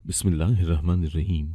बिस्मिल्लाहिर्रहमानिर्रहीम।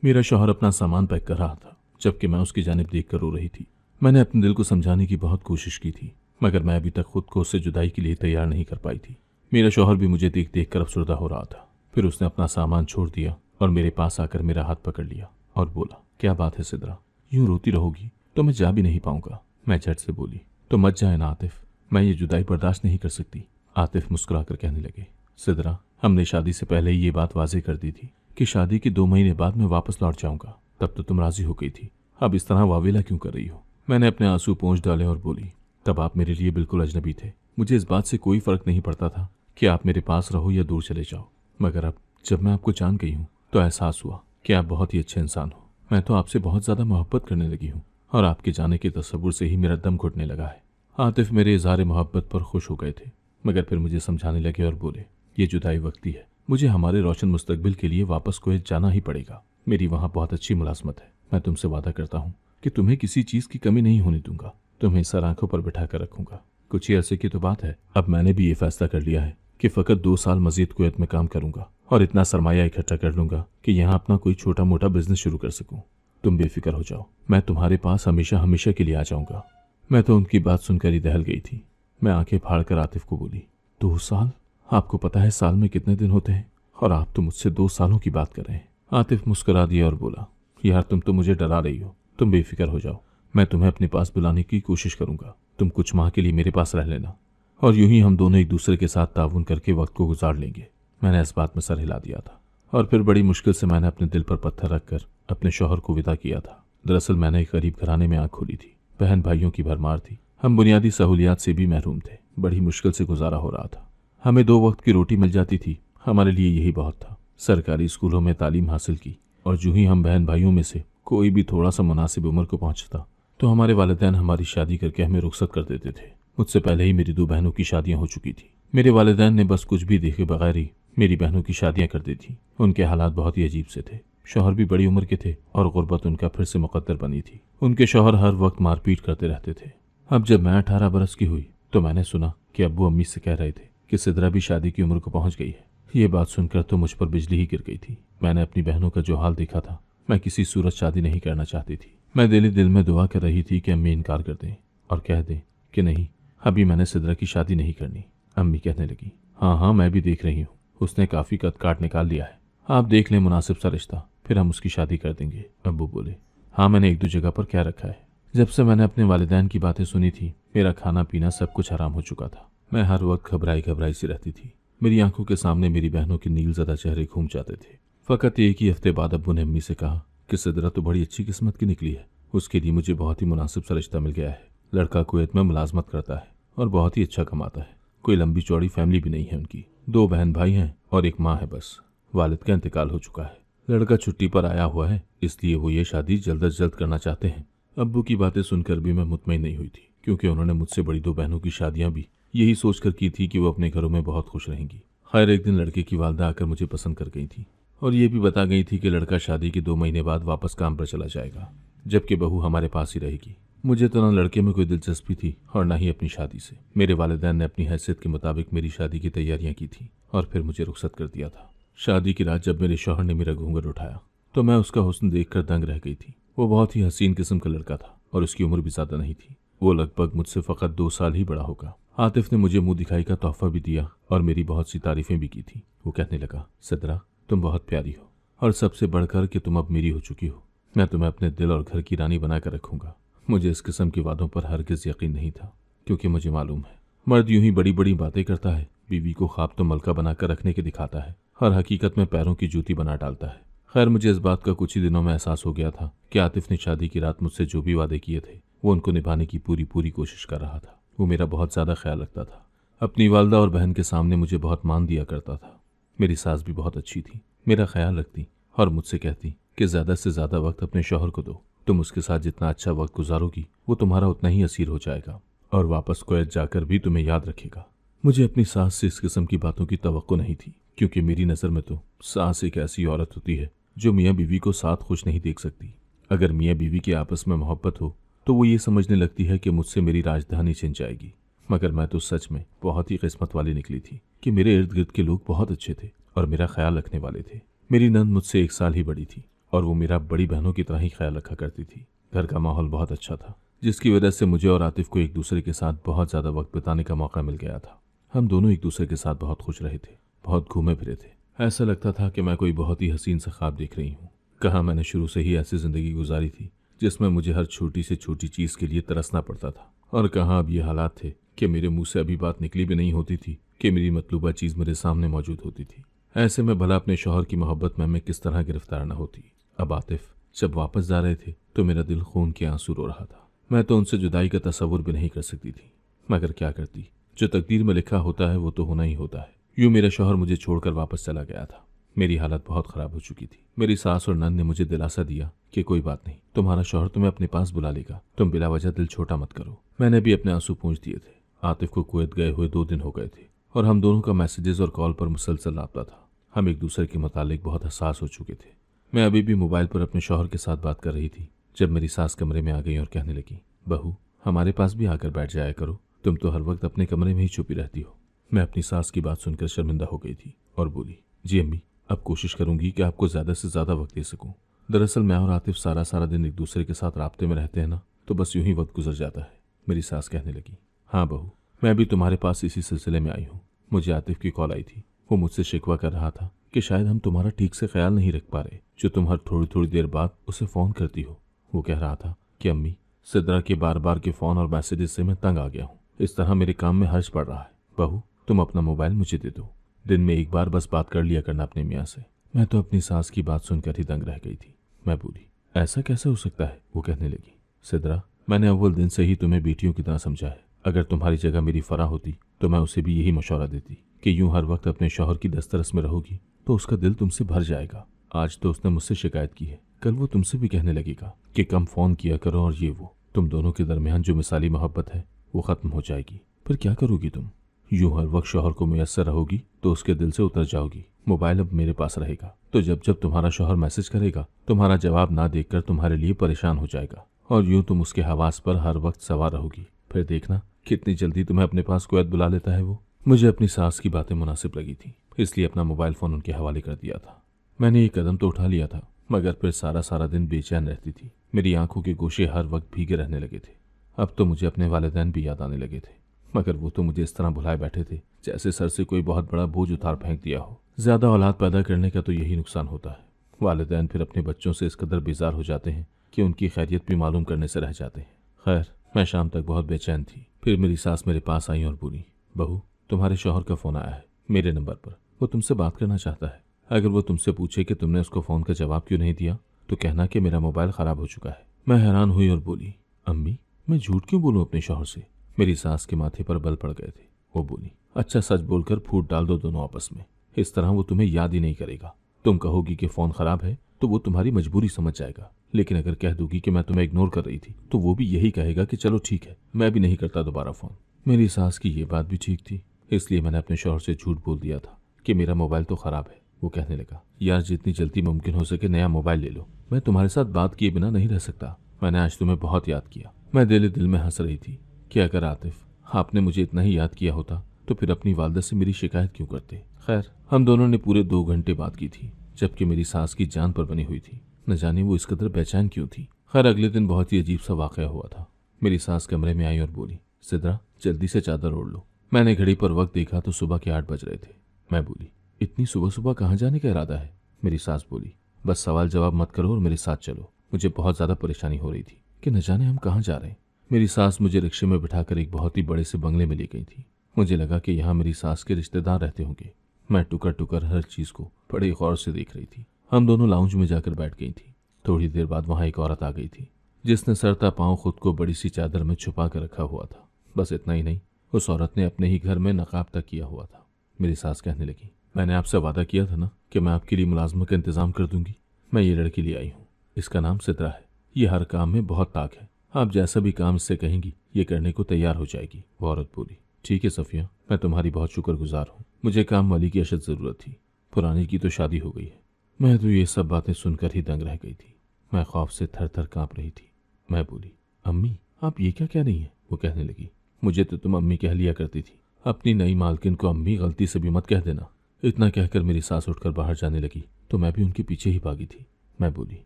मेरा शौहर अपना सामान पैक कर रहा था, जबकि मैं उसकी जानिब देख कर रो रही थी। मैंने अपने दिल को समझाने की बहुत कोशिश की थी, मगर मैं अभी तक खुद को उससे जुदाई के लिए तैयार नहीं कर पाई थी। मेरा शौहर भी मुझे देख देख कर अफसरदा हो रहा था। फिर उसने अपना सामान छोड़ दिया और मेरे पास आकर मेरा हाथ पकड़ लिया और बोला, क्या बात है सिद्रा, यूं रोती रहोगी तो मैं जा भी नहीं पाऊंगा। मैं झट से बोली, तो मत जाए ना आतिफ, मैं ये जुदाई बर्दाश्त नहीं कर सकती। आतिफ मुस्कुराकर कहने लगे, सिद्रा, हमने शादी से पहले ही ये बात वाज़ेह कर दी थी कि शादी के 2 महीने बाद मैं वापस लौट जाऊंगा। तब तो तुम राजी हो गई थी, अब इस तरह वावेला क्यों कर रही हो? मैंने अपने आंसू पोंछ डाले और बोली, तब आप मेरे लिए बिल्कुल अजनबी थे। मुझे इस बात से कोई फर्क नहीं पड़ता था कि आप मेरे पास रहो या दूर चले जाओ। मगर अब जब मैं आपको जान गई हूँ तो एहसास हुआ कि आप बहुत ही अच्छे इंसान हो। मैं तो आपसे बहुत ज़्यादा मोहब्बत करने लगी हूँ और आपके जाने के तस्वुर से ही मेरा दम घुटने लगा है। आतिफ मेरे इज़हार मोहब्बत पर खुश हो गए थे, मगर फिर मुझे समझाने लगे और बोले, ये जुदाई वक्ती है, मुझे हमारे रोशन मुस्तकबिल के लिए वापस कुवैत जाना ही पड़ेगा। मेरी वहाँ बहुत अच्छी मुलाजमत है। मैं तुमसे वादा करता हूँ कि तुम्हें किसी चीज़ की कमी नहीं होने दूंगा। तुम्हें सर आंखों पर बिठा कर रखूंगा। कुछ ही अरसे की तो बात है, अब मैंने भी ये फैसला कर लिया है कि फ़कत 2 साल मजीद कुवैत में काम करूंगा और इतना सरमाया इकट्ठा कर लूंगा कि यहाँ अपना कोई छोटा मोटा बिजनेस शुरू कर सकूँ। तुम बेफिक्र हो जाओ, मैं तुम्हारे पास हमेशा हमेशा के लिए आ जाऊंगा। मैं तो उनकी बात सुनकर ही दहल गई थी। मैं आंखें फाड़ कर आतिफ को बोली, 2 साल? आपको पता है साल में कितने दिन होते हैं? और आप तो मुझसे 2 सालों की बात कर रहे हैं। आतिफ मुस्कुरा दिया और बोला, यार तुम तो मुझे डरा रही हो। तुम बेफिक्र हो जाओ, मैं तुम्हें अपने पास बुलाने की कोशिश करूंगा। तुम कुछ माह के लिए मेरे पास रह लेना और यूं ही हम दोनों एक दूसरे के साथ ताउन करके वक्त को गुजार लेंगे। मैंने इस बात में सर हिला दिया था और फिर बड़ी मुश्किल से मैंने अपने दिल पर पत्थर रखकर अपने शौहर को विदा किया था। दरअसल मैंने एक गरीब घराने में आँख खोली थी। बहन भाइयों की भरमार थी। हम बुनियादी सहूलियात से भी महरूम थे। बड़ी मुश्किल से गुजारा हो रहा था। हमें 2 वक्त की रोटी मिल जाती थी, हमारे लिए यही बहुत था। सरकारी स्कूलों में तालीम हासिल की और जो ही हम बहन भाइयों में से कोई भी थोड़ा सा मुनासिब उम्र को पहुंचता तो हमारे वालिदैन हमारी शादी करके हमें रुखसत कर देते थे। मुझसे पहले ही मेरी 2 बहनों की शादियां हो चुकी थी। मेरे वालिदैन ने बस कुछ भी देखे बगैर ही मेरी बहनों की शादियां कर दी थी। उनके हालात बहुत ही अजीब से थे। शौहर भी बड़ी उम्र के थे और गुर्बत उनका फिर से मुकद्दर बनी थी। उनके शौहर हर वक्त मारपीट करते रहते थे। अब जब मैं 18 बरस की हुई तो मैंने सुना कि अब्बू अम्मी से कह रहे थे कि सिद्रा भी शादी की उम्र को पहुंच गई है। ये बात सुनकर तो मुझ पर बिजली ही गिर गई थी। मैंने अपनी बहनों का जो हाल देखा था, मैं किसी सूरत शादी नहीं करना चाहती थी। मैं दिल ही दिल में दुआ कर रही थी कि अम्मी इनकार कर दें और कह दें कि नहीं, अभी मैंने सिद्रा की शादी नहीं करनी। अम्मी कहने लगी, हाँ हाँ मैं भी देख रही हूँ, उसने काफ़ी कद काट निकाल लिया है। आप देख लें मुनासिब सा रिश्ता, फिर हम उसकी शादी कर देंगे। अब्बू बोले, हाँ मैंने 1-2 जगह पर क्या रखा है। जब से मैंने अपने वालिदैन की बातें सुनी थी, मेरा खाना पीना सब कुछ हराम हो चुका था। मैं हर वक्त घबराई घबराई सी रहती थी। मेरी आंखों के सामने मेरी बहनों के नीलज़दा चेहरे घूम जाते थे। फ़कत एक ही हफ्ते बाद अब्बू ने अम्मी से कहा कि सिद्रा तो बड़ी अच्छी किस्मत की निकली है। उसके लिए मुझे बहुत ही मुनासिब सा रिश्ता मिल गया है। लड़का कुवैत में मुलाजमत करता है और बहुत ही अच्छा कमाता है। कोई लंबी चौड़ी फैमिली भी नहीं है उनकी। 2 बहन भाई हैं और एक माँ है बस। वालिद का इंतकाल हो चुका है। लड़का छुट्टी पर आया हुआ है, इसलिए वो ये शादी जल्द अज जल्द करना चाहते हैं। अब्बू की बातें सुनकर भी मैं मुतमईन नहीं हुई थी, क्योंकि उन्होंने मुझसे बड़ी 2 बहनों की शादियां भी यही सोचकर की थी कि वो अपने घरों में बहुत खुश रहेंगी। खैर एक दिन लड़के की वालदा आकर मुझे पसंद कर गई थी और ये भी बता गई थी कि लड़का शादी के 2 महीने बाद वापस काम पर चला जाएगा, जबकि बहू हमारे पास ही रहेगी। मुझे तो न लड़के में कोई दिलचस्पी थी और न ही अपनी शादी से। मेरे वालिदैन ने अपनी हैसियत के मुताबिक मेरी शादी की तैयारियां की थी और फिर मुझे रुखसत कर दिया था। शादी की रात जब मेरे शौहर ने मेरा घूंघट उठाया तो मैं उसका हुस्न देखकर दंग रह गई थी। वो बहुत ही हसीन किस्म का लड़का था और उसकी उम्र भी ज्यादा नहीं थी। वो लगभग मुझसे फ़कत 2 साल ही बड़ा होगा। आतिफ ने मुझे मुंह दिखाई का तोहफा भी दिया और मेरी बहुत सी तारीफें भी की थी। वो कहने लगा, सिद्रा तुम बहुत प्यारी हो और सबसे बढ़कर कि तुम अब मेरी हो चुकी हो। मैं तुम्हें अपने दिल और घर की रानी बनाकर रखूंगा। मुझे इस किस्म के वादों पर हरगिज यकीन नहीं था, क्योंकि मुझे मालूम है मर्द यूं ही बड़ी बड़ी बातें करता है, बीवी को ख्वाब तो मलका बनाकर रखने के दिखाता है और हकीकत में पैरों की जूती बना डालता है। खैर मुझे इस बात का कुछ ही दिनों में एहसास हो गया था कि आतिफ ने शादी की रात मुझसे जो भी वादे किए थे वो उनको निभाने की पूरी पूरी कोशिश कर रहा था। वो मेरा बहुत ज़्यादा ख्याल रखता था। अपनी वालदा और बहन के सामने मुझे बहुत मान दिया करता था। मेरी सास भी बहुत अच्छी थी, मेरा ख्याल रखती और मुझसे कहती कि ज़्यादा से ज़्यादा वक्त अपने शौहर को दो। तुम उसके साथ जितना अच्छा वक्त गुजारोगी वो तुम्हारा उतना ही असीर हो जाएगा और वापस कुवैत जाकर भी तुम्हें याद रखेगा। मुझे अपनी सास से इस किस्म की बातों की तवक्को नहीं थी, क्योंकि मेरी नज़र में तो सास एक ऐसी औरत होती है जो मियाँ बीवी को साथ खुश नहीं देख सकती। अगर मियाँ बीवी की आपस में मोहब्बत हो तो वो ये समझने लगती है कि मुझसे मेरी राजधानी छिन जाएगी। मगर मैं तो सच में बहुत ही किस्मत वाली निकली थी कि मेरे इर्द गिर्द के लोग बहुत अच्छे थे और मेरा ख्याल रखने वाले थे। मेरी नंद मुझसे 1 साल ही बड़ी थी और वो मेरा बड़ी बहनों की तरह ही ख्याल रखा करती थी। घर का माहौल बहुत अच्छा था, जिसकी वजह से मुझे और आतिफ को एक दूसरे के साथ बहुत ज़्यादा वक्त बिताने का मौका मिल गया था। हम दोनों एक दूसरे के साथ बहुत खुश रहे थे, बहुत घूमे फिरे थे। ऐसा लगता था कि मैं कोई बहुत ही हसीन सा ख्वाब देख रही हूँ। कहाँ मैंने शुरू से ही ऐसी ज़िंदगी गुजारी थी जिसमें मुझे हर छोटी से छोटी चीज़ के लिए तरसना पड़ता था, और कहाँ अब ये हालात थे कि मेरे मुंह से अभी बात निकली भी नहीं होती थी कि मेरी मतलूबा चीज़ मेरे सामने मौजूद होती थी। ऐसे में भला अपने शौहर की मोहब्बत में मैं किस तरह गिरफ्तार न होती। अब आतिफ जब वापस जा रहे थे तो मेरा दिल खून के आंसू रो रहा था। मैं तो उनसे जुदाई का तसव्वुर भी नहीं कर सकती थी, मगर क्या करती, जो तकदीर में लिखा होता है वो तो होना ही होता है। यूं मेरा शौहर मुझे छोड़कर वापस चला गया था। मेरी हालत बहुत खराब हो चुकी थी। मेरी सास और नंद ने मुझे दिलासा दिया कि कोई बात नहीं, तुम्हारा शौहर तुम्हें अपने पास बुला लेगा, तुम बिला वजह दिल छोटा मत करो। मैंने भी अपने आंसू पूंछ दिए थे। आतिफ को कुवैत गए हुए 2 दिन हो गए थे और हम दोनों का मैसेजेस और कॉल पर मुसलसल राब्ता था। हम एक दूसरे के मुतालिक बहुत हसास हो चुके थे। मैं अभी भी मोबाइल पर अपने शौहर के साथ बात कर रही थी जब मेरी सास कमरे में आ गई और कहने लगी, बहू हमारे पास भी आकर बैठ जाया करो, तुम तो हर वक्त अपने कमरे में ही छुपी रहती हो। मैं अपनी सास की बात सुनकर शर्मिंदा हो गई थी और बोली, जी अम्मी, अब कोशिश करूंगी कि आपको ज़्यादा से ज़्यादा वक्त दे सकूं। दरअसल मैं और आतिफ सारा सारा दिन एक दूसरे के साथ राब्ते में रहते हैं ना, तो बस यूं ही वक्त गुजर जाता है। मेरी सास कहने लगी, हाँ बहू, मैं भी तुम्हारे पास इसी सिलसिले में आई हूँ। मुझे आतिफ की कॉल आई थी। वो मुझसे शिकवा कर रहा था कि शायद हम तुम्हारा ठीक से ख्याल नहीं रख पा रहे, जो तुम हर थोड़ी थोड़ी देर बाद उसे फ़ोन करती हो। वो कह रहा था कि अम्मी, सिद्रा के बार बार के फ़ोन और मैसेजेस से मैं तंग आ गया हूँ। इस तरह मेरे काम में हर्ज पड़ रहा है। बहू तुम अपना मोबाइल मुझे दे दो, दिन में एक बार बस बात कर लिया करना अपने मियाँ से। मैं तो अपनी सास की बात सुनकर ही दंग रह गई थी। मैं बोली, ऐसा कैसे हो सकता है? वो कहने लगी, सिद्रा मैंने अव्वल दिन से ही तुम्हें बेटियों की तरह समझा है। अगर तुम्हारी जगह मेरी फरा होती तो मैं उसे भी यही मशवरा देती कि यूं हर वक्त अपने शौहर की दस्तरस में रहोगी तो उसका दिल तुमसे भर जाएगा। आज तो उसने मुझसे शिकायत की है, कल वो तुमसे भी कहने लगेगा कि कम फ़ोन किया करो और ये वो। तुम दोनों के दरमियान जो मिसाली मोहब्बत है वो ख़त्म हो जाएगी। फिर क्या करोगी तुम? यूं हर वक्त शौहर को मुयस्सर रहोगी तो उसके दिल से उतर जाओगी। मोबाइल अब मेरे पास रहेगा, तो जब जब तुम्हारा शौहर मैसेज करेगा तुम्हारा जवाब ना देखकर तुम्हारे लिए परेशान हो जाएगा, और यूं तुम उसके हवास पर हर वक्त सवार रहोगी। फिर देखना कितनी जल्दी तुम्हें अपने पास कुवैत बुला लेता है वो। मुझे अपनी सास की बातें मुनासिब लगी थी, इसलिए अपना मोबाइल फ़ोन उनके हवाले कर दिया था। मैंने ये कदम तो उठा लिया था, मगर फिर सारा सारा दिन बेचैन रहती थी। मेरी आंखों के गोशे हर वक्त भीगे रहने लगे थे। अब तो मुझे अपने वालिदैन भी याद आने लगे थे, मगर वो तो मुझे इस तरह भुलाए बैठे थे जैसे सर से कोई बहुत बड़ा बोझ उतार फेंक दिया हो। ज़्यादा औलाद पैदा करने का तो यही नुकसान होता है। वालिदैन फिर अपने बच्चों से इस कदर बेजार हो जाते हैं कि उनकी खैरियत भी मालूम करने से रह जाते हैं। खैर, मैं शाम तक बहुत बेचैन थी। फिर मेरी सास मेरे पास आई और बोली, बहू तुम्हारे शौहर का फ़ोन आया है मेरे नंबर पर, वो तुमसे बात करना चाहता है। अगर वो तुमसे पूछे कि तुमने उसको फ़ोन का जवाब क्यों नहीं दिया तो कहना कि मेरा मोबाइल ख़राब हो चुका है। मैं हैरान हुई और बोली, अम्मी मैं झूठ क्यों बोलूँ अपने शौहर से? मेरी सास के माथे पर बल पड़ गए थे। वो बोली, अच्छा सच बोलकर फूट डाल दो दोनों आपस में, इस तरह वो तुम्हें याद ही नहीं करेगा। तुम कहोगी कि फ़ोन ख़राब है तो वो तुम्हारी मजबूरी समझ जाएगा, लेकिन अगर कह दूंगी कि मैं तुम्हें इग्नोर कर रही थी तो वो भी यही कहेगा कि चलो ठीक है, मैं भी नहीं करता दोबारा फ़ोन। मेरी सास की ये बात भी ठीक थी, इसलिए मैंने अपने शौहर से झूठ बोल दिया था कि मेरा मोबाइल तो ख़राब है। वो कहने लगा, यार जितनी जल्दी मुमकिन हो सके नया मोबाइल ले लो, मैं तुम्हारे साथ बात किए बिना नहीं रह सकता। मैंने आज तुम्हें बहुत याद किया। मैं दिल दिल में हंस रही थी कि अगर आतिफ आपने मुझे इतना ही याद किया होता तो फिर अपनी वालदा से मेरी शिकायत क्यों करते। खैर, हम दोनों ने पूरे 2 घंटे बात की थी, जबकि मेरी सास की जान पर बनी हुई थी। न जाने वो इस कदर बेचैन क्यों थी। खैर, अगले दिन बहुत ही अजीब सा वाक़या हुआ था। मेरी सास कमरे में आई और बोली, सिद्रा जल्दी से चादर ओढ़ लो। मैंने घड़ी पर वक्त देखा तो सुबह के 8 बज रहे थे। मैं बोली, इतनी सुबह सुबह कहाँ जाने का इरादा है? मेरी सास बोली, बस सवाल जवाब मत करो और मेरे साथ चलो। मुझे बहुत ज़्यादा परेशानी हो रही थी कि न जाने हम कहाँ जा रहे हैं। मेरी सास मुझे रिक्शे में बिठाकर एक बहुत ही बड़े से बंगले में ले गई थी। मुझे लगा कि यहाँ मेरी सास के रिश्तेदार रहते होंगे। मैं टुकर टुकर हर चीज़ को बड़े गौर से देख रही थी। हम दोनों लाउंज में जाकर बैठ गई थी। थोड़ी देर बाद वहाँ एक औरत आ गई थी जिसने सरता पाँव खुद को बड़ी सी चादर में छुपा कर रखा हुआ था। बस इतना ही नहीं, उस औरत ने अपने ही घर में नकाब तक किया हुआ था। मेरी सास कहने लगी, मैंने आपसे वादा किया था ना कि मैं आपके लिए मुलाजमत का इंतज़ाम कर दूंगी। मैं ये लड़की ले आई हूँ, इसका नाम सिद्रा है। ये हर काम में बहुत ताक है, आप जैसा भी काम इससे कहेंगी ये करने को तैयार हो जाएगी। वो औरत बोली, ठीक है सफ़िया, मैं तुम्हारी बहुत शुक्रगुजार हूँ। मुझे काम वाली की अशद ज़रूरत थी, पुरानी की तो शादी हो गई है। मैं तो ये सब बातें सुनकर ही दंग रह गई थी। मैं खौफ से थर थर काँप रही थी। मैं बोली, अम्मी आप ये क्या कह रही हैं? वो कहने लगी, मुझे तो तुम अम्मी कह लिया करती थी। अपनी नई मालकिन को अम्मी गलती से भी मत कह देना। इतना कहकर मेरी सास उठकर बाहर जाने लगी तो मैं भी उनके पीछे ही भागी थी। मैं बोली,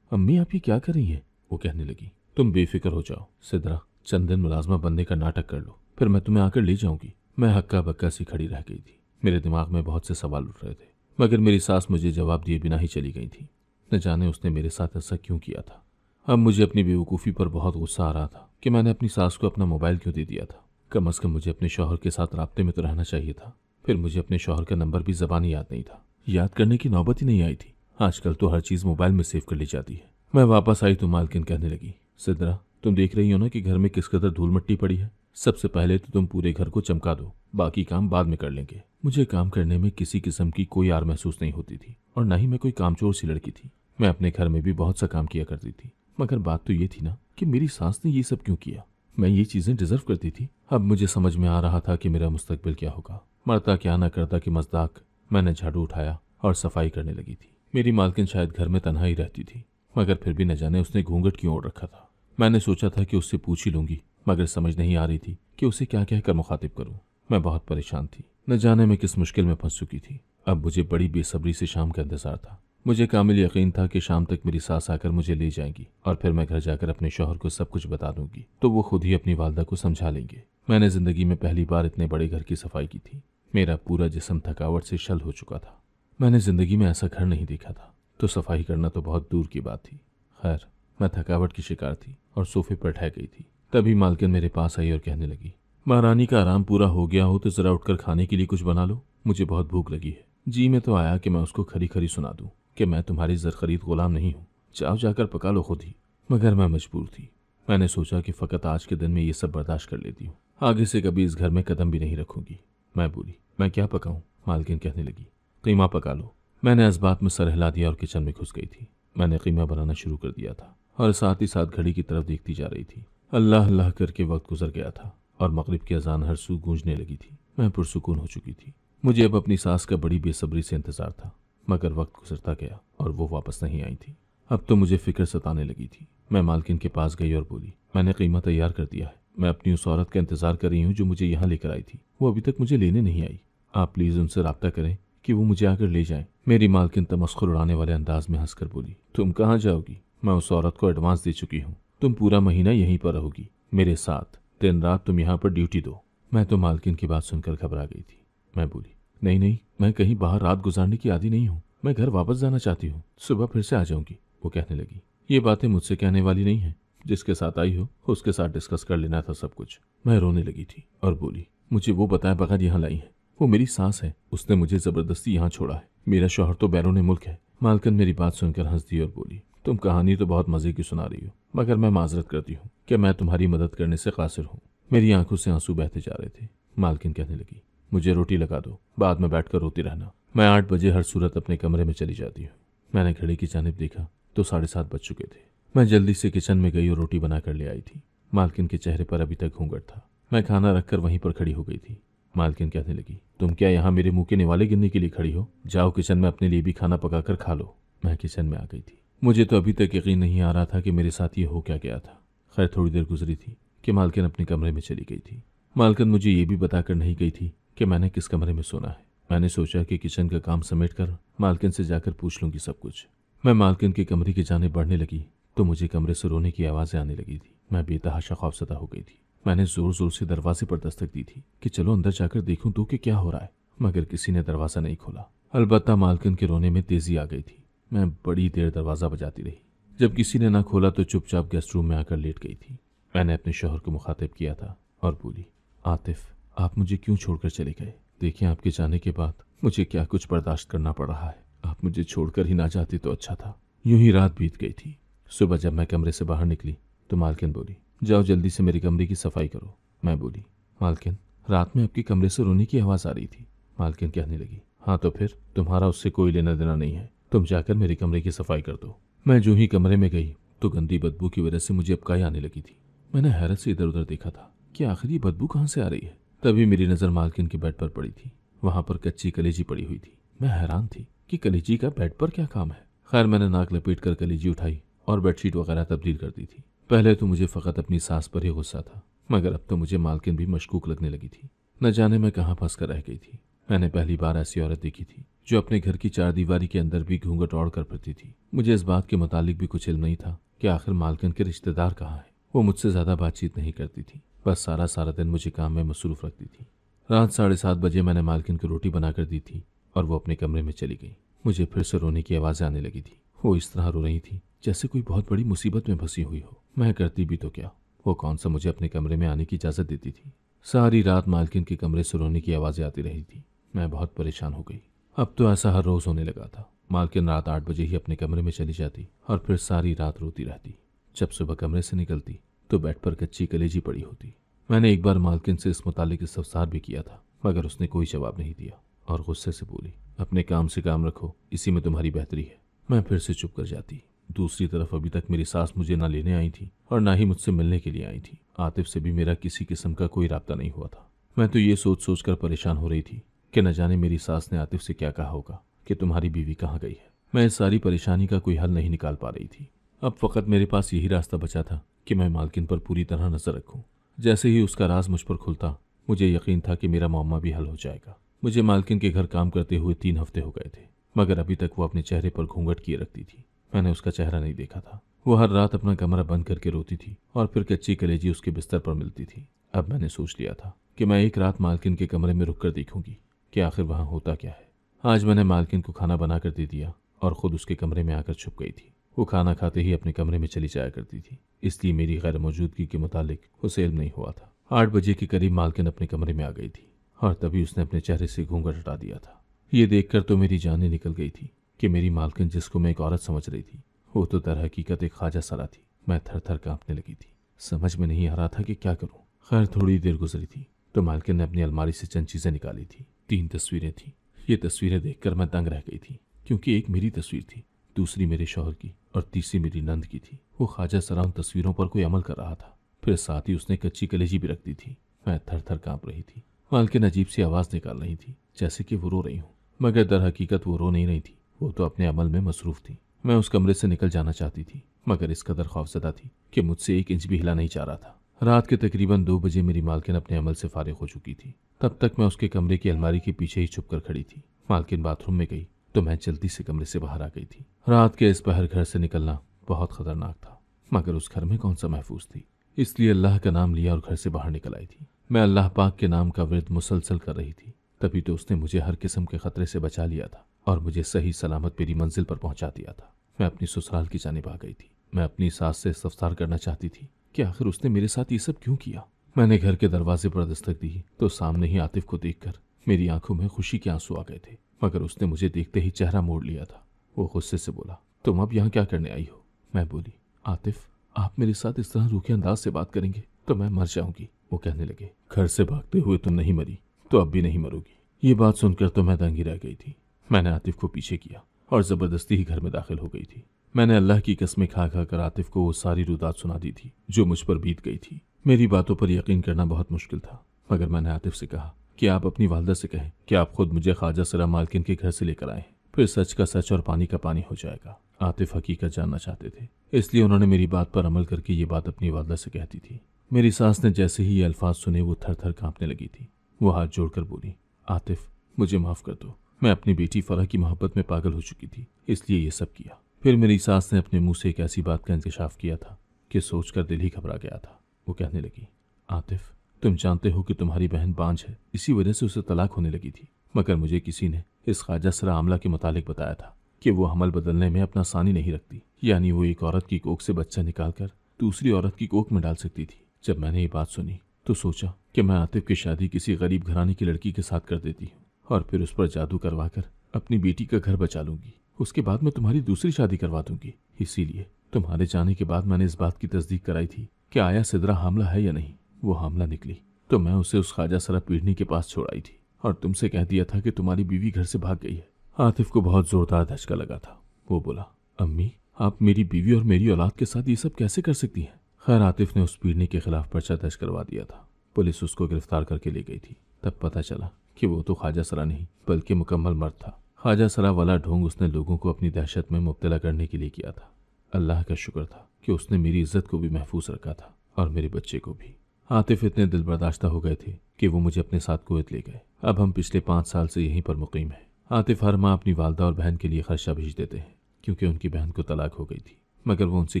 अम्मी आप ये क्या कर रही हैं? वो कहने लगी, तुम बेफिक्र हो जाओ सिद्रा, चंद दिन मुलाजमा बनने का नाटक कर लो, फिर मैं तुम्हें आकर ले जाऊंगी। मैं हक्का बक्का सी खड़ी रह गई थी। मेरे दिमाग में बहुत से सवाल उठ रहे थे, मगर मेरी सास मुझे जवाब दिए बिना ही चली गई थी। न जाने उसने मेरे साथ ऐसा क्यों किया था। अब मुझे अपनी बेवकूफ़ी पर बहुत गुस्सा आ रहा था कि मैंने अपनी सास को अपना मोबाइल क्यों दे दिया था। कम से कम मुझे अपने शौहर के साथ राब्ते में तो रहना चाहिए था। फिर मुझे अपने शौहर का नंबर भी ज़बानी याद नहीं था। याद करने की नौबत ही नहीं आई थी। आजकल तो हर चीज़ मोबाइल में सेव कर ली जाती है। मैं वापस आई तो मालकिन कहने लगी, सिद्रा तुम देख रही हो ना कि घर में किस कदर धूल मिट्टी पड़ी है। सबसे पहले तो तुम पूरे घर को चमका दो, बाकी काम बाद में कर लेंगे। मुझे काम करने में किसी किस्म की कोई आर महसूस नहीं होती थी और न ही मैं कोई कामचोर सी लड़की थी। मैं अपने घर में भी बहुत सा काम किया करती थी, मगर बात तो ये थी ना कि मेरी सास ने ये सब क्यों किया। मैं ये चीजें डिजर्व करती थी। अब मुझे समझ में आ रहा था कि मेरा मुस्तकबिल क्या होगा। मरता क्या ना करता कि मज़दाक। मैंने झाड़ू उठाया और सफाई करने लगी थी। मेरी मालकिन शायद घर में तन्हा ही रहती थी, मगर फिर भी न जाने उसने घूंघट क्यों ओढ़ रखा था। मैंने सोचा था कि उससे पूछ ही लूंगी, मगर समझ नहीं आ रही थी कि उसे क्या कहकर मुखातिब करूं। मैं बहुत परेशान थी, न जाने मैं किस मुश्किल में फंस चुकी थी। अब मुझे बड़ी बेसब्री से शाम का इंतजार था। मुझे कामिल यकीन था कि शाम तक मेरी सास आकर मुझे ले जाएंगी और फिर मैं घर जाकर अपने शौहर को सब कुछ बता दूंगी तो वो खुद ही अपनी वालदा को समझा लेंगे। मैंने जिंदगी में पहली बार इतने बड़े घर की सफाई की थी। मेरा पूरा जिस्म थकावट से शल हो चुका था। मैंने जिंदगी में ऐसा घर नहीं देखा था, तो सफाई करना तो बहुत दूर की बात थी। खैर, मैं थकावट की शिकार थी और सोफे पर ठह गई थी। तभी मालकिन मेरे पास आई और कहने लगी, महारानी का आराम पूरा हो गया हो तो जरा उठकर खाने के लिए कुछ बना लो, मुझे बहुत भूख लगी है। जी में तो आया कि मैं उसको खरी खरी सुना दूं कि मैं तुम्हारी जरखरीद गुलाम नहीं हूँ, जाओ जाकर पका लो खुद ही। मगर मैं मजबूर थी। मैंने सोचा कि फ़कत आज के दिन में ये सब बर्दाश्त कर लेती हूँ, आगे से कभी इस घर में कदम भी नहीं रखूंगी। मैं बोली, मैं क्या पकाऊं? मालकिन कहने लगी, कीमा पका लो। मैंने इस बात में सर हिला दिया और किचन में घुस गई थी। मैंने कीमा बनाना शुरू कर दिया था और साथ ही साथ घड़ी की तरफ देखती जा रही थी। अल्लाह अल्लाह करके वक्त गुजर गया था और मगरिब की अजान हर सू गूंजने लगी थी। मैं पुरसुकून हो चुकी थी। मुझे अब अपनी सास का बड़ी बेसब्री से इंतजार था, मगर वक्त गुजरता गया और वो वापस नहीं आई थी। अब तो मुझे फिक्र सताने लगी थी। मैं मालकिन के पास गई और बोली, मैंने कीमा तैयार कर दिया है। मैं अपनी उस औरत का इंतजार कर रही हूँ जो मुझे यहाँ लेकर आई थी। वो अभी तक मुझे लेने नहीं आई। आप प्लीज उनसे राब्ता करें कि वो मुझे आकर ले जाएं। मेरी मालकिन तमस्खुर उड़ाने वाले अंदाज में हंसकर बोली, तुम कहाँ जाओगी? मैं उस औरत को एडवांस दे चुकी हूँ। तुम पूरा महीना यहीं पर रहोगी मेरे साथ। दिन रात तुम यहाँ पर ड्यूटी दो। मैं तो मालकिन की बात सुनकर घबरा गई थी। मैं बोली, नहीं नहीं, मैं कहीं बाहर रात गुजारने की आदी नहीं हूँ। मैं घर वापस जाना चाहती हूँ, सुबह फिर से आ जाऊंगी। वो कहने लगी, ये बातें मुझसे कहने वाली नहीं है। जिसके साथ आई हो उसके साथ डिस्कस कर लेना था सब कुछ। मैं रोने लगी थी और बोली, मुझे वो बताए बगैर यहाँ लाई है। वो मेरी सास है, उसने मुझे जबरदस्ती यहाँ छोड़ा है। मेरा शौहर तो बैरून मुल्क है। मालकिन मेरी बात सुनकर हंस दी और बोली, तुम कहानी तो बहुत मजे की सुना रही हो, मगर मैं माजरत करती हूँ कि मैं तुम्हारी मदद करने से कासिर हूँ। मेरी आंखों से आंसू बहते जा रहे थे। मालकिन कहने लगी, मुझे रोटी लगा दो, बाद में बैठकर रोती रहना। मैं 8 बजे हर सूरत अपने कमरे में चली जाती हूँ। मैंने घड़ी की जानिब देखा तो 7:30 बज चुके थे। मैं जल्दी से किचन में गई और रोटी बनाकर ले आई थी। मालकिन के चेहरे पर अभी तक घूंघट था। मैं खाना रखकर वहीं पर खड़ी हो गई थी। मालकिन कहने लगी, तुम क्या यहाँ मेरे मुंह के निवाले गिनने के लिए खड़ी हो? जाओ किचन में अपने लिए भी खाना पकाकर खा लो। मैं किचन में आ गई थी। मुझे तो अभी तक यकीन नहीं आ रहा था कि मेरे साथ ये हो क्या गया था। खैर, थोड़ी देर गुजरी थी कि मालकिन अपने कमरे में चली गई थी। मालकिन मुझे ये भी बताकर नहीं गई थी कि मैंने किस कमरे में सोना है। मैंने सोचा कि किचन का काम समेट कर मालकिन से जाकर पूछ लूंगी सब कुछ। मैं मालकिन के कमरे की जानिब बढ़ने लगी तो मुझे कमरे से रोने की आवाज़ें आने लगी थी। मैं बेतहाशा खौफजदा हो गई थी। मैंने जोर जोर से दरवाजे पर दस्तक दी थी कि चलो अंदर जाकर देखूं तो कि क्या हो रहा है, मगर किसी ने दरवाज़ा नहीं खोला। अलबत्ता मालकिन के रोने में तेजी आ गई थी। मैं बड़ी देर दरवाज़ा बजाती रही। जब किसी ने ना खोला तो चुपचाप गेस्ट रूम में आकर लेट गई थी। मैंने अपने शौहर को मुखातिब किया था और बोली, आतिफ, आप मुझे क्यों छोड़कर चले गए? देखिए, आपके जाने के बाद मुझे क्या कुछ बर्दाश्त करना पड़ रहा है। आप मुझे छोड़कर ही ना जाते तो अच्छा था। यूं ही रात बीत गई थी। सुबह जब मैं कमरे से बाहर निकली तो मालकिन बोली, जाओ जल्दी से मेरे कमरे की सफाई करो। मैं बोली, मालकिन, रात में आपके कमरे से रोने की आवाज़ आ रही थी। मालकिन कहने लगी, हाँ तो फिर तुम्हारा उससे कोई लेना देना नहीं है। तुम जाकर मेरे कमरे की सफाई कर दो। मैं जो ही कमरे में गई तो गंदी बदबू की वजह से मुझे अबकाई आने लगी थी। मैंने हैरत से इधर उधर देखा था कि आखिर ये बदबू कहाँ से आ रही है। तभी मेरी नज़र मालकिन के बेड पर पड़ी थी। वहां पर कच्ची कलेजी पड़ी हुई थी। मैं हैरान थी कि कलेजी का बेड पर क्या काम है। खैर, मैंने नाक लपेट कर कलेजी उठाई और बेडशीट वगैरह तब्दील कर दी थी। पहले तो मुझे फ़कत अपनी सास पर ही गुस्सा था, मगर अब तो मुझे मालकिन भी मशकूक लगने लगी थी। न जाने मैं कहाँ फंस कर रह गई थी। मैंने पहली बार ऐसी औरत देखी थी जो अपने घर की चारदीवारी के अंदर भी घूंघट ओढ़ कर फिरती थी। मुझे इस बात के मुतालिक भी कुछ इल्म नहीं था कि आखिर मालकिन के रिश्तेदार कहाँ हैं। वो मुझसे ज्यादा बातचीत नहीं करती थी, बस सारा सारा दिन मुझे काम में मसरूफ रखती थी। रात 7:30 बजे मैंने मालकिन को रोटी बनाकर दी थी और वो अपने कमरे में चली गई। मुझे फिर से रोने की आवाज़ें आने लगी थी। वो इस तरह रो रही थी जैसे कोई बहुत बड़ी मुसीबत में फंसी हुई हो। मैं करती भी तो क्या, वो कौन सा मुझे अपने कमरे में आने की इजाज़त देती थी। सारी रात मालकिन के कमरे से रोने की आवाज़ें आती रही थी। मैं बहुत परेशान हो गई। अब तो ऐसा हर रोज़ होने लगा था। मालकिन रात 8 बजे ही अपने कमरे में चली जाती और फिर सारी रात रोती रहती। जब सुबह कमरे से निकलती तो बेड पर कच्ची कलेजी पड़ी होती। मैंने एक बार मालकिन से इस मुतालिक इस्तफसार भी किया था, मगर उसने कोई जवाब नहीं दिया और गुस्से से बोली, अपने काम से काम रखो, इसी में तुम्हारी बेहतरी है। मैं फिर से चुप कर जाती। दूसरी तरफ अभी तक मेरी सास मुझे ना लेने आई थी और ना ही मुझसे मिलने के लिए आई थी। आतिफ से भी मेरा किसी किस्म का कोई राब्ता नहीं हुआ था। मैं तो ये सोच सोच कर परेशान हो रही थी कि न जाने मेरी सास ने आतिफ से क्या कहा होगा कि तुम्हारी बीवी कहाँ गई है। मैं इस सारी परेशानी का कोई हल नहीं निकाल पा रही थी। अब फ़कत मेरे पास यही रास्ता बचा था कि मैं मालकिन पर पूरी तरह नजर रखूं। जैसे ही उसका राज मुझ पर खुलता, मुझे यकीन था कि मेरा मुअम्मा भी हल हो जाएगा। मुझे मालकिन के घर काम करते हुए 3 हफ्ते हो गए थे, मगर अभी तक वो अपने चेहरे पर घूंघट किए रखती थी। मैंने उसका चेहरा नहीं देखा था। वो हर रात अपना कमरा बंद करके रोती थी और फिर कच्ची कलेजी उसके बिस्तर पर मिलती थी। अब मैंने सोच लिया था कि मैं एक रात मालकिन के कमरे में रुक कर देखूंगी कि आखिर वहां होता क्या है। आज मैंने मालकिन को खाना बनाकर दे दिया और खुद उसके कमरे में आकर छुप गई थी। वो खाना खाते ही अपने कमरे में चली जाया करती थी, इसलिए मेरी गैर मौजूदगी के मुतालिक उसे इल्म नहीं हुआ था। 8 बजे के करीब मालकिन अपने कमरे में आ गई थी और तभी उसने अपने चेहरे से घूंघट हटा दिया था। ये देखकर तो मेरी जान ही निकल गई थी कि मेरी मालकिन, जिसको मैं एक औरत समझ रही थी, वो तो दर हकीकत एक ख्वाजा सरा थी। मैं थर थर कांपने लगी थी। समझ में नहीं आ रहा था कि क्या करूं। खैर, थोड़ी देर गुजरी थी तो मालकिन ने अपनी अलमारी से चंद चीजें निकाली थी। 3 तस्वीरें थीं। ये तस्वीरें देखकर मैं दंग रह गई थी, क्योंकि एक मेरी तस्वीर थी, दूसरी मेरे शौहर की और तीसरी मेरी नंद की थी। वो ख्वाजा सरा उन तस्वीरों पर कोई अमल कर रहा था। फिर साथ ही उसने कच्ची कलेजी भी रख दी थी। मैं थर थर कांप रही थी। मालकिन अजीब सी आवाज निकाल रही थी, जैसे कि वो रो रही हूँ, मगर दर हकीकत वो रो नहीं रही थी। वो तो अपने अमल में मसरूफ थी। मैं उस कमरे से निकल जाना चाहती थी, मगर इस कदर खौफजदा थी कि मुझसे 1 इंच भी हिला नहीं जा रहा था। रात के तकरीबन 2 बजे मेरी मालकिन अपने अमल से फारिग हो चुकी थी। तब तक मैं उसके कमरे की अलमारी के पीछे ही छुप कर खड़ी थी। मालकिन बाथरूम में गई तो मैं जल्दी से कमरे से बाहर आ गई थी। रात के इस पहर घर से निकलना बहुत खतरनाक था, मगर उस घर में कौन सा महफूज थी, इसलिए अल्लाह का नाम लिया और घर से बाहर निकल आई थी। मैं अल्लाह पाक के नाम का विर्द मुसलसल कर रही थी। तभी तो उसने मुझे हर किस्म के खतरे से बचा लिया था और मुझे सही सलामत मेरी मंजिल पर पहुंचा दिया था। मैं अपनी ससुराल की जानिब आ गई थी। मैं अपनी सास से इस्तफसार करना चाहती थी कि आखिर उसने मेरे साथ ये सब क्यों किया। मैंने घर के दरवाजे पर दस्तक दी तो सामने ही आतिफ को देखकर मेरी आंखों में खुशी के आंसू आ गए थे, मगर उसने मुझे देखते ही चेहरा मोड़ लिया था। वो गुस्से से बोला, तुम अब यहाँ क्या करने आई हो? मैं बोली, आतिफ, आप मेरे साथ इस तरह रूखे अंदाज से बात करेंगे तो मैं मर जाऊंगी। वो कहने लगे, घर से भागते हुए तुम नहीं मरी तो अब भी नहीं मरोगी। ये बात सुनकर तो मैं दंगी रह गई थी। मैंने आतिफ को पीछे किया और जबरदस्ती ही घर में दाखिल हो गई थी। मैंने अल्लाह की कसमें खा खा कर आतिफ को वो सारी रुदात सुना दी थी जो मुझ पर बीत गई थी। मेरी बातों पर यकीन करना बहुत मुश्किल था, मगर मैंने आतिफ से कहा कि आप अपनी वालदा से कहें कि आप खुद मुझे ख्वाजा सरा मालकिन के घर से लेकर आए, फिर सच का सच और पानी का पानी हो जाएगा। आतिफ हकीकत जानना चाहते थे, इसलिए उन्होंने मेरी बात पर अमल करके ये बात अपनी वालदा से कहती थी। मेरी सास ने जैसे ही ये अल्फाज सुने वो थर थर कांपने लगी थी। वो हाथ जोड़कर बोली, आतिफ, मुझे माफ कर दो। मैं अपनी बेटी फरह की मोहब्बत में पागल हो चुकी थी, इसलिए ये सब किया। फिर मेरी सास ने अपने मुंह से एक ऐसी बात का इंकशाफ किया था कि सोचकर दिल ही घबरा गया था। वो कहने लगी, आतिफ, तुम जानते हो कि तुम्हारी बहन बांझ है, इसी वजह से उसे तलाक होने लगी थी, मगर मुझे किसी ने इस ख्वाजा सरा आमला के मुतालिक बताया था कि वो हमल बदलने में अपना सानी नहीं रखती, यानी वो एक औरत की कोख से बच्चा निकालकर दूसरी औरत की कोख में डाल सकती थी। जब मैंने ये बात सुनी तो सोचा कि मैं आतिफ की शादी किसी गरीब घराने की लड़की के साथ कर देती हूँ और फिर उस पर जादू करवाकर अपनी बेटी का घर बचा लूंगी। उसके बाद मैं तुम्हारी दूसरी शादी करवा दूंगी। इसीलिए तुम्हारे जाने के बाद मैंने इस बात की तस्दीक कराई थी कि आया सिदरा हामला है या नहीं। वो हामला निकली तो मैं उसे उस ख्वाजा सरा पीढ़नी के पास छोड़ आई थी और तुमसे कह दिया था कि तुम्हारी बीवी घर से भाग गई है। आतिफ को बहुत जोरदार धचका लगा था। वो बोला, अम्मी, आप मेरी बीवी और मेरी औलाद के साथ ये सब कैसे कर सकती हैं? खैर, आतिफ ने उस पीढ़नी के खिलाफ पर्चा दर्ज करवा दिया था। पुलिस उसको गिरफ्तार करके ले गई थी। तब पता चला कि वो तो ख्वाजा सरा नहीं बल्कि मुकम्मल मर्द था। ख्वाजा सरा वाला ढोंग उसने लोगों को अपनी दहशत में मुब्तला करने के लिए किया था। अल्लाह का शुक्र था कि उसने मेरी इज्जत को भी महफूज रखा था और मेरे बच्चे को भी। आतिफ इतने दिल बर्दाश्ता हो गए थे कि वो मुझे अपने साथ कुवैत ले गए। अब हम पिछले 5 साल से यहीं पर मुकीम हैं। आतिफ हर माह अपनी वालदा और बहन के लिए खर्चा भेज देते हैं, क्योंकि उनकी बहन को तलाक हो गई थी, मगर वो उनसे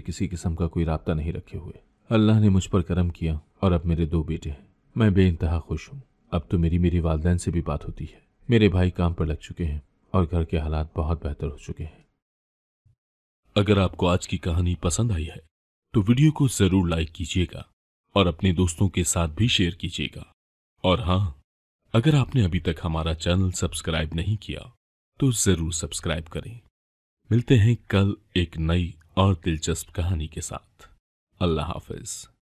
किसी किस्म का कोई राब्ता नहीं रखे हुए। अल्लाह ने मुझ पर करम किया और अब मेरे 2 बेटे हैं। मैं बेइंतहा खुश हूँ। अब तो मेरी वालदैन से भी बात होती है। मेरे भाई काम पर लग चुके हैं और घर के हालात बहुत बेहतर हो चुके हैं। अगर आपको आज की कहानी पसंद आई है तो वीडियो को जरूर लाइक कीजिएगा और अपने दोस्तों के साथ भी शेयर कीजिएगा। और हाँ, अगर आपने अभी तक हमारा चैनल सब्सक्राइब नहीं किया तो जरूर सब्सक्राइब करें। मिलते हैं कल एक नई और दिलचस्प कहानी के साथ। अल्लाह हाफिज।